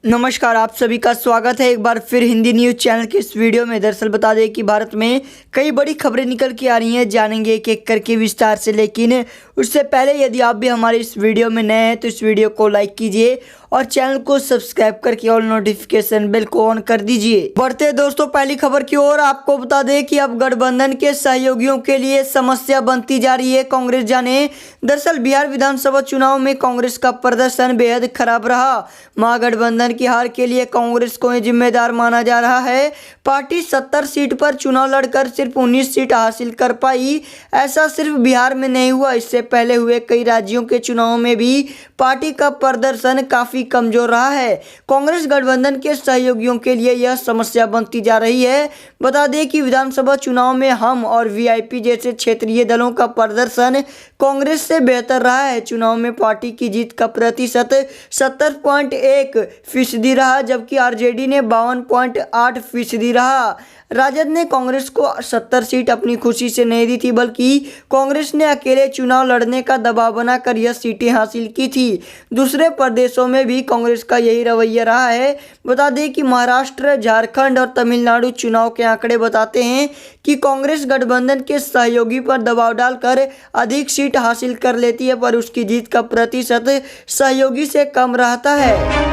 नमस्कार, आप सभी का स्वागत है एक बार फिर हिंदी न्यूज़ चैनल के इस वीडियो में। दरअसल बता दें कि भारत में कई बड़ी खबरें निकल के आ रही हैं, जानेंगे एक एक करके विस्तार से। लेकिन उससे पहले यदि आप भी हमारे इस वीडियो में नए हैं तो इस वीडियो को लाइक कीजिए और चैनल को सब्सक्राइब करके ऑल नोटिफिकेशन बेल को ऑन कर दीजिए। बढ़ते दोस्तों पहली खबर की ओर। आपको बता दें कि अब गठबंधन के सहयोगियों के लिए समस्या बनती जा रही है कांग्रेस जाने। दरअसल बिहार विधानसभा चुनाव में कांग्रेस का प्रदर्शन बेहद खराब रहा। महागठबंधन की हार के लिए कांग्रेस को जिम्मेदार माना जा रहा है। पार्टी 70 सीट पर चुनाव लड़कर सिर्फ 19 सीट हासिल कर पाई। ऐसा सिर्फ बिहार में नहीं हुआ, इससे पहले हुए कई राज्यों के चुनावों में भी पार्टी का प्रदर्शन काफी कमजोर रहा है। कांग्रेस गठबंधन के सहयोगियों के लिए यह समस्या बनती जा रही है। बता दें कि विधानसभा चुनाव में हम और वीआईपी जैसे क्षेत्रीय दलों का प्रदर्शन कांग्रेस से बेहतर रहा है। चुनाव में पार्टी की जीत का प्रतिशत 70.1% रहा, जबकि आरजेडी ने 52.8% रहा। राजद ने कांग्रेस को 70 सीट अपनी खुशी से नहीं दी थी, बल्कि कांग्रेस ने अकेले चुनाव लड़ने का दबाव बनाकर यह सीटें हासिल की थी। दूसरे प्रदेशों में भी कांग्रेस का यही रवैया रहा है। बता दें कि महाराष्ट्र, झारखंड और तमिलनाडु चुनाव के आंकड़े बताते हैं कि कांग्रेस गठबंधन के सहयोगी पर दबाव डालकर अधिक सीट हासिल कर लेती है, पर उसकी जीत का प्रतिशत सहयोगी से कम रहता है।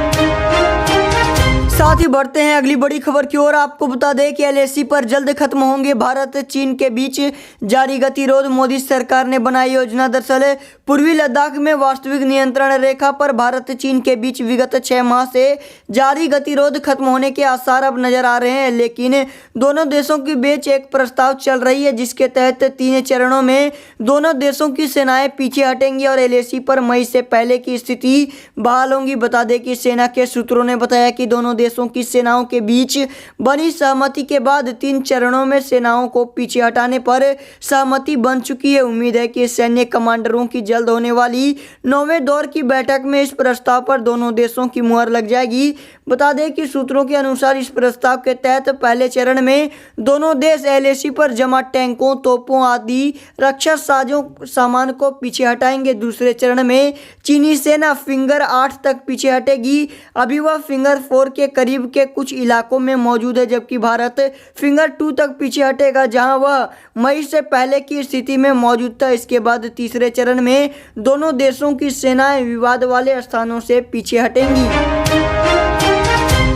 साथ ही बढ़ते हैं अगली बड़ी खबर की ओर। आपको बता दें कि एलएसी पर जल्द खत्म होंगे भारत चीन के बीच जारी गतिरोध। मोदी सरकार ने बनाई योजना। दरअसल पूर्वी लद्दाख में वास्तविक नियंत्रण रेखा पर भारत चीन के बीच विगत 6 माह से जारी गतिरोध खत्म होने के आसार अब नजर आ रहे हैं। लेकिन दोनों देशों के बीच एक प्रस्ताव चल रही है, जिसके तहत 3 चरणों में दोनों देशों की सेनाएं पीछे हटेंगी और एलएसी पर मई से पहले की स्थिति बहाल होगी। बता दें कि सेना के सूत्रों ने बताया कि दोनों देशों की सेनाओं के बीच बनी सहमति के बाद 3 चरणों में सेनाओं को पीछे हटाने पर सहमति बन चुकी है। उम्मीद है कि सैन्य कमांडरों की जल्द होने वाली 9वें दौर की बैठक में इस प्रस्ताव पर दोनों देशों की मुहर लग जाएगी। बता दें कि सूत्रों के अनुसार इस प्रस्ताव के तहत पहले चरण में दोनों देश एलएसी पर जमा टैंकों, तोपों आदि रक्षा सामान को पीछे हटाएंगे। दूसरे चरण में चीनी सेना फिंगर 8 तक पीछे हटेगी। अभी वह फिंगर 4 के करीब के कुछ इलाकों में मौजूद है, जबकि भारत फिंगर 2 तक पीछे हटेगा, जहां वह मई से पहले की स्थिति में मौजूद था। इसके बाद तीसरे चरण में दोनों देशों की सेनाएं विवाद वाले स्थानों से पीछे हटेंगी।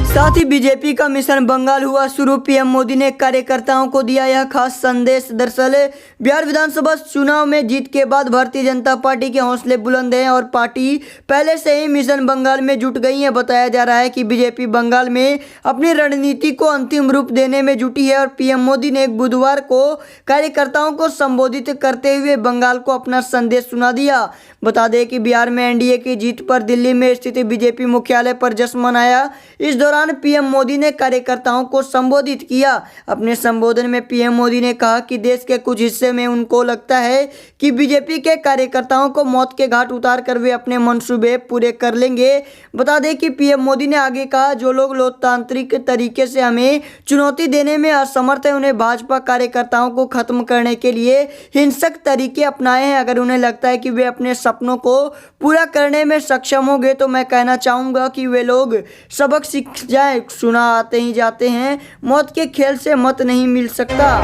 साथ ही बीजेपी का मिशन बंगाल हुआ शुरू। पीएम मोदी ने कार्यकर्ताओं को दिया यह खास संदेश। दरअसल बिहार विधानसभा चुनाव में जीत के बाद भारतीय जनता पार्टी के हौसले बुलंद हैं और पार्टी पहले से ही मिशन बंगाल में जुट गई है। बताया जा रहा है कि बीजेपी बंगाल में अपनी रणनीति को अंतिम रूप देने में जुटी है और पीएम मोदी ने एक बुधवार को कार्यकर्ताओं को संबोधित करते हुए बंगाल को अपना संदेश सुना दिया। बता दें कि बिहार में एनडीए की जीत पर दिल्ली में स्थित बीजेपी मुख्यालय पर जश्न मनाया। इस दौरान पीएम मोदी ने कार्यकर्ताओं को संबोधित किया। अपने संबोधन में पीएम मोदी ने कहा कि देश के कुछ हिस्से में उनको लगता है कि बीजेपी के कार्यकर्ताओं को मौत के घाट उतार कर वे अपने मंसूबे पूरे कर लेंगे। बता दें कि पीएम मोदी ने आगे कहा, जो लोग लोकतांत्रिक तरीके से हमें चुनौती देने में असमर्थ है, उन्हें भाजपा कार्यकर्ताओं को खत्म करने के लिए हिंसक तरीके अपनाए हैं। अगर उन्हें लगता है कि वे अपने सपनों को पूरा करने में सक्षम होंगे तो मैं कहना चाहूँगा कि वे लोग सबक सीख जाए। सुना आते ही जाते हैं, मौत के खेल से मत नहीं मिल सकता।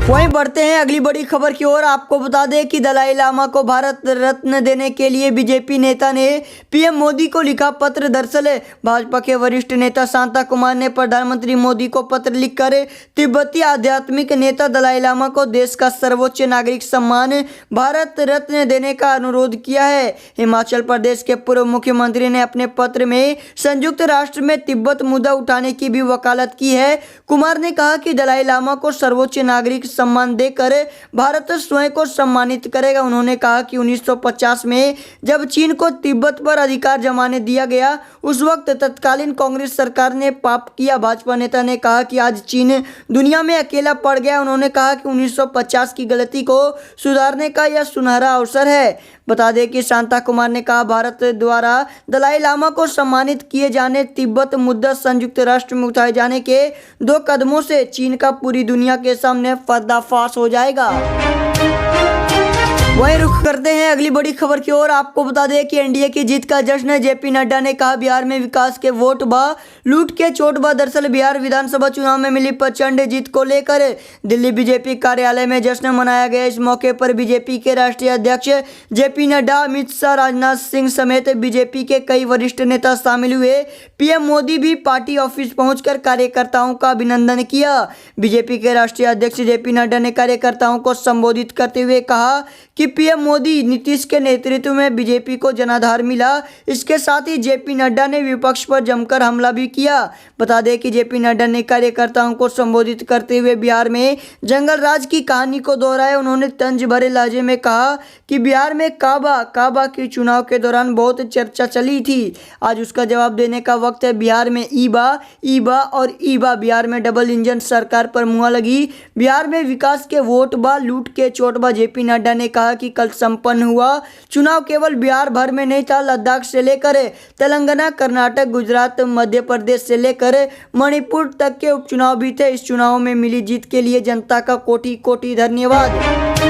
वहीं बढ़ते हैं अगली बड़ी खबर की ओर। आपको बता दें कि दलाई लामा को भारत रत्न देने के लिए बीजेपी नेता ने पीएम मोदी को लिखा पत्र। दरअसल भाजपा के वरिष्ठ नेता शांता कुमार ने प्रधानमंत्री मोदी को पत्र लिखकर तिब्बती आध्यात्मिक नेता दलाई लामा को देश का सर्वोच्च नागरिक सम्मान भारत रत्न देने का अनुरोध किया है। हिमाचल प्रदेश के पूर्व मुख्यमंत्री ने अपने पत्र में संयुक्त राष्ट्र में तिब्बत मुद्दा उठाने की भी वकालत की है। कुमार ने कहा कि दलाई लामा को सर्वोच्च नागरिक सम्मान देकर भारत स्वयं को सम्मानित करेगा। उन्होंने कहा कि 1950 में जब चीन को तिब्बत पर अधिकार जमाने दिया गया, उस वक्त तत्कालीन कांग्रेस सरकार ने पाप किया। भाजपा नेता ने कहा कि आज चीन दुनिया में अकेला पड़ गया। उन्होंने कहा कि 1950 की गलती को सुधारने का यह सुनहरा अवसर है। बता दें कि शांता कुमार ने कहा, भारत द्वारा दलाई लामा को सम्मानित किए जाने, तिब्बत मुद्दा संयुक्त राष्ट्र में उठाए जाने के 2 कदमों से चीन का पूरी दुनिया के सामने पर्दाफाश हो जाएगा। वहीं रुख करते हैं अगली बड़ी खबर की ओर। आपको बता दें कि एनडीए की जीत का जश्न। जेपी नड्डा ने कहा बिहार में विकास के वोट बा लूट के चोट बा। दरअसल बिहार विधानसभा चुनाव में मिली प्रचंड जीत को लेकर दिल्ली बीजेपी कार्यालय में जश्न मनाया गया। इस मौके पर बीजेपी के राष्ट्रीय अध्यक्ष जेपी नड्डा, अमित शाह, राजनाथ सिंह समेत बीजेपी के कई वरिष्ठ नेता शामिल हुए। पीएम मोदी भी पार्टी ऑफिस पहुंचकर कार्यकर्ताओं का अभिनंदन किया। बीजेपी के राष्ट्रीय अध्यक्ष जेपी नड्डा ने कार्यकर्ताओं को संबोधित करते हुए कहा कि पीएम मोदी, नीतीश के नेतृत्व में बीजेपी को जनाधार मिला। इसके साथ ही जेपी नड्डा ने विपक्ष पर जमकर हमला भी किया। बता दें कि जेपी नड्डा ने कार्यकर्ताओं को संबोधित करते हुए बिहार में जंगल राज की कहानी को दोहराया। उन्होंने तंज भरे लहजे में कहा कि बिहार में काबा के चुनाव के दौरान बहुत चर्चा चली थी। आज उसका जवाब देने का वक्त है। बिहार में ईबा और ईबा। बिहार में डबल इंजन सरकार पर मुहर लगी। बिहार में विकास के वोट बा लूट के चोट बा। जेपी नड्डा ने कहा कि कल संपन्न हुआ चुनाव केवल बिहार भर में नहीं था। लद्दाख से लेकर तेलंगाना, कर्नाटक, गुजरात, मध्य प्रदेश से लेकर मणिपुर तक के उपचुनाव भी थे। इस चुनाव में मिली जीत के लिए जनता का कोटि कोटि धन्यवाद।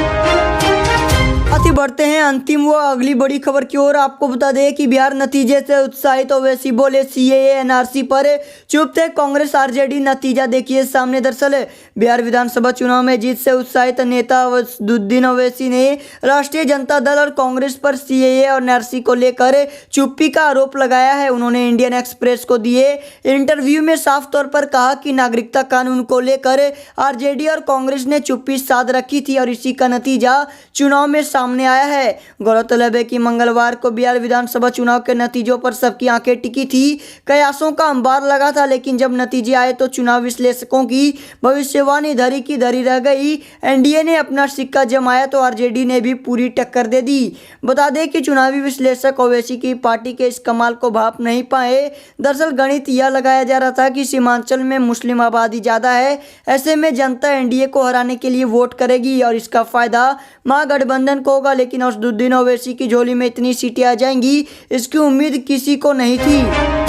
बढ़ते हैं अंतिम व अगली बड़ी खबर की ओर। आपको बता दें कि बिहार नतीजे से उत्साहित ओवैसी बोले सीएए एनआरसी पर चुप थे कांग्रेस आरजेडी। नतीजा देखिए सामने। दरअसल बिहार विधानसभा चुनाव में जीत से उत्साहित नेता असदुद्दीन ओवैसी ने राष्ट्रीय जनता दल और कांग्रेस पर सीएए और एनआरसी को लेकर चुप्पी का आरोप लगाया है। उन्होंने इंडियन एक्सप्रेस को दिए इंटरव्यू में साफ तौर पर कहा कि नागरिकता कानून को लेकर आरजेडी और कांग्रेस ने चुप्पी साध रखी थी और इसी का नतीजा चुनाव में सामने आया है। गौरतलब है कि मंगलवार को बिहार विधानसभा चुनाव के नतीजों पर सबकी आंखें टिकी थी। कयासों का अंबार लगा था, लेकिन जब नतीजे आए तो चुनाव विश्लेषकों की भविष्यवाणी धरी की धरी रह गई। एनडीए ने अपना सिक्का जमाया तो आरजेडी ने भी पूरी टक्कर दे दी। बता दें कि चुनावी विश्लेषक ओवैसी की पार्टी के इस कमाल को भाप नहीं पाए। दरअसल गणित यह लगाया जा रहा था कि सीमांचल में मुस्लिम आबादी ज्यादा है, ऐसे में जनता एनडीए को हराने के लिए वोट करेगी और इसका फायदा महागठबंधन को होगा। लेकिन असदुद्दीन ओवैसी की झोली में इतनी सीटें आ जाएंगी, इसकी उम्मीद किसी को नहीं थी।